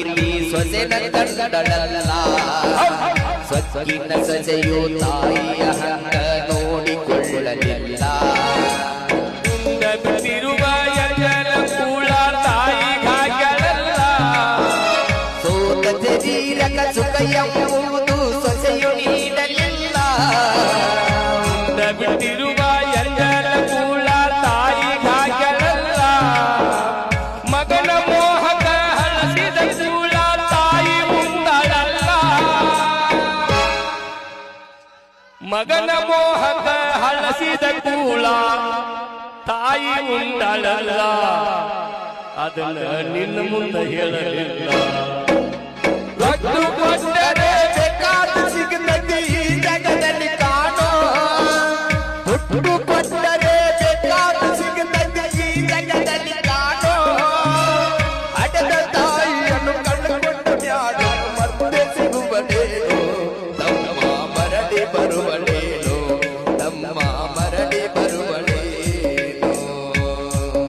ಪ್ರೀತಿ ಸೊಸೆನ ಕಂಡಳಲ್ಲ ಸೊಕ್ಕಿನ ಸೊಸೆಯು ತಾಯಿಯ ಹಂಗ ನೋಡಿಕೊಳ್ಳಲಿಲ್ಲ ಬಿಟ್ಟಿರುವ ಯಜನ ಕೂಡ ತಾಯಿಗಾಗಲ್ಲ ಸೋತ ಶರೀರಕ ಸುಖ ಎಂಬುದು ಸೊಸೆಯು ನೀಡಲಿಲ್ಲ ಬಿಟ್ಟಿರುವ ಯಜನ ಕೂಡ ತಾಯಿಗಾಗಲ್ಲ ಮಗನ ಮೋಹಕ ಹಳಸಿದ ಕೂಡ ತಾಯಿ ಉಂಡಳಲ್ಲ ಮಗನ ಮೋಹಕ ಹಳಸಿದ ಕೂಳ ತಾಯಿ ಉಂಡಳಲ್ಲ ಅದನ್ನ ನಿನ್ನ ಮುಂದೆ ಹೇಳಲಿಲ್ಲ ರೊಟ್ಟು ಕೊಟ್ಟರೆ ಬೇಕಾದ ಸಿಗತದೆ ಈ ಜಗದಲ್ಲಿ ಕಾಣೋ ಹುಟ್ಟು ಕೊಟ್ಟರೆ ಬೇಕಾದ ಸಿಗತದೆ ಈ ಜಗದಲ್ಲಿ ಕಾಣೋ ಅಡದ ತಾಯಿಯನ್ನು ಕಂಡುಕೊಂಡ ಮ್ಯಾಡ ಮತ್ತೆ ಸಿಗುವನೇನು ತಮ್ಮ ಮರಳಿ ಬರುವಳು